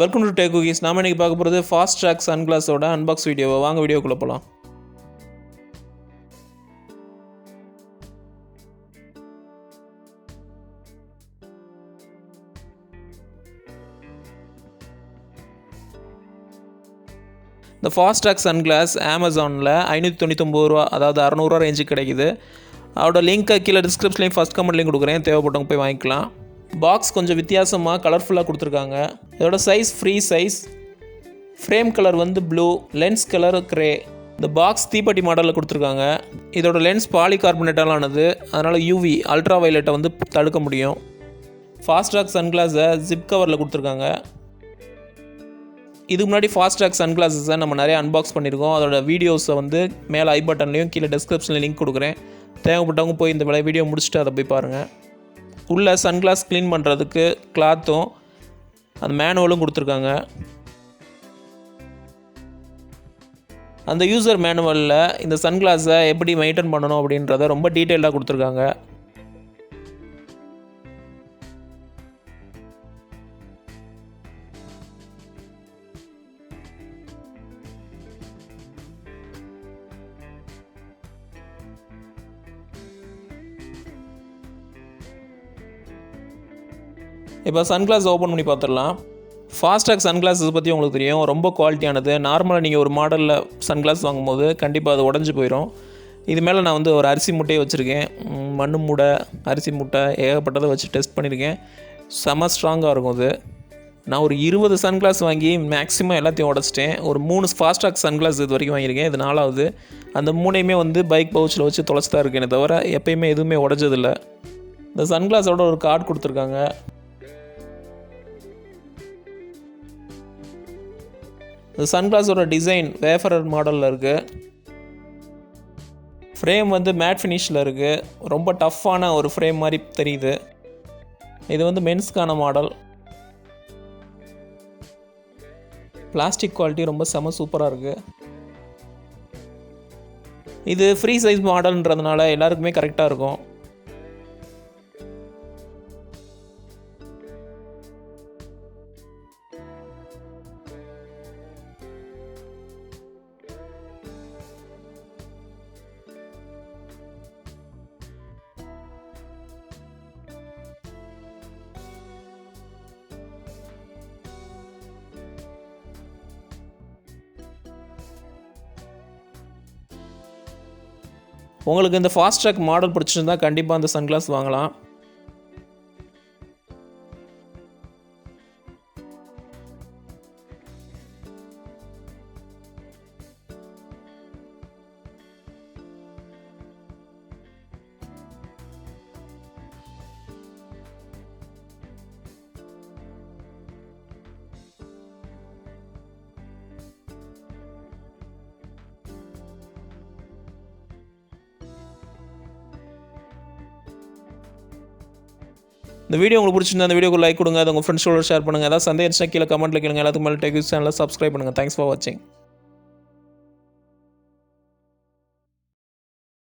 Welcome to take cookies. நாம இன்னைக்கு பார்க்க போகிறது ஃபாஸ்ட்ராக் சன்கிளாஸோட அன்பாக்ஸ் வீடியோவை. வாங்க வீடியோக்குள்ளே போகலாம். இந்த ஃபாஸ்ட்ராக் சன்கிளாஸ் அமேசானில் 599 ரூபா, அதாவது 600 ரூபா ரேஞ்சுக்கு கிடைக்குது. அதோட லிங்க்கை கீழே டிஸ்கிரிப்ஷன்லையும் ஃபஸ்ட் கமெண்ட்லையும் கொடுக்குறேன், தேவைப்பட்டவங்க போய் வாங்கிக்கலாம். பாக்ஸ் கொஞ்சம் வித்தியாசமாக கலர்ஃபுல்லாக கொடுத்துருக்காங்க. இதோட size free size. Frame colour வந்து ப்ளூ, லென்ஸ் கலர் கிரே. இந்த பாக்ஸ் தீப்பெட்டி மாடலில் கொடுத்துருக்காங்க. இதோட லென்ஸ் பாலிகார்பனேட்டாலானது, அதனால் யூவி அல்ட்ரா வயலட்டை வந்து தடுக்க முடியும். ஃபாஸ்ட்ராக் சன்கிளாஸை ஜிப் கவரில் கொடுத்துருக்காங்க. இதுக்கு முன்னாடி ஃபாஸ்ட்ராக் சன்கிளாஸஸை நம்ம நிறைய அன்பாக்ஸ் பண்ணியிருக்கோம். அதோட வீடியோஸை வந்து மேலே ஐ பட்டன்லையும் கீழே டிஸ்கிரிப்ஷனில் லிங்க் கொடுக்குறேன், தேவைப்பட்டவங்க போய் இந்த வீடியோ முடிச்சுட்டு அதை போய் பாருங்கள். உள்ள சன்கிளாஸ் க்ளீன் பண்ணுறதுக்கு கிளாத்தும் அந்த மேனுவலும் கொடுத்துருக்காங்க. அந்த யூசர் மேனுவலில் இந்த சன்கிளாஸை எப்படி மெயின்டைன் பண்ணணும் அப்படின்றத ரொம்ப டீட்டெயிலாக கொடுத்துருக்காங்க. இப்போ சன்கிளாஸ் ஓப்பன் பண்ணி பார்த்துடலாம். ஃபாஸ்ட்ராக் சன்கிளாஸஸ் பற்றி உங்களுக்கு தெரியும், ரொம்ப குவாலிட்டியானது. நார்மலாக நீங்கள் ஒரு மாடலில் சன்கிளாஸ் வாங்கும்போது கண்டிப்பாக அது உடஞ்சி போயிடும். இது மேலே நான் வந்து ஒரு அரிசி மூட்டையை வச்சுருக்கேன். மண் மூட்டை, அரிசி மூட்டை ஏகப்பட்டதை வச்சு டெஸ்ட் பண்ணியிருக்கேன். செம ஸ்ட்ராங்காக இருக்கும் அது. நான் ஒரு 20 சன்கிளாஸ் வாங்கி மேக்ஸிமம் எல்லாத்தையும் உடச்சிட்டேன். ஒரு 3 ஃபாஸ்ட்ராக் சன்கிளாஸ் இது வரைக்கும் வாங்கியிருக்கேன், இது 4வது. அந்த 3யுமே வந்து பைக் பவுச்சில் வச்சு தொலைச்சி தான் இருக்கேனே தவிர எப்போயுமே எதுவுமே உடஞ்சதில்லை. இந்த சன்கிளாஸோட ஒரு கார்டு கொடுத்துருக்காங்க. இந்த சன்கிளாஸோட டிசைன் வேஃபரர் மாடலில் இருக்குது. ஃப்ரேம் வந்து மேட் ஃபினிஷில் இருக்குது. ரொம்ப டஃப்பான ஒரு ஃப்ரேம் மாதிரி தெரியுது. இது வந்து மென்ஸ்க்கான மாடல். பிளாஸ்டிக் குவாலிட்டி ரொம்ப செம சூப்பராக இருக்குது. இது ஃப்ரீ சைஸ் மாடல்ன்றதுனால எல்லாருக்குமே கரெக்டாக இருக்கும். உங்களுக்கு இந்த ஃபாஸ்ட்ராக் மாடல் பிடிச்சிருந்தா கண்டிப்பாக அந்த சன்கிளாஸ் வாங்கலாம். இந்த வீடியோ உங்களுக்கு பிடிச்சிருந்தா அந்த வீடியோக்கு லைக் கொடுங்க, அதை உங்கள் ஃப்ரெண்ட்ஸோட ஷேர் பண்ணுங்கள். ஏதாவது சந்தேகம் இருந்துச்சுன்னா கீழே கமெண்ட்டில் கேளுங்க. எல்லாத்துக்கு மேலே டேக் சேனலை சப்ஸ்கிரைப் பண்ணுங்கள். தேங்க்ஸ் ஃபார் வாட்சிங்.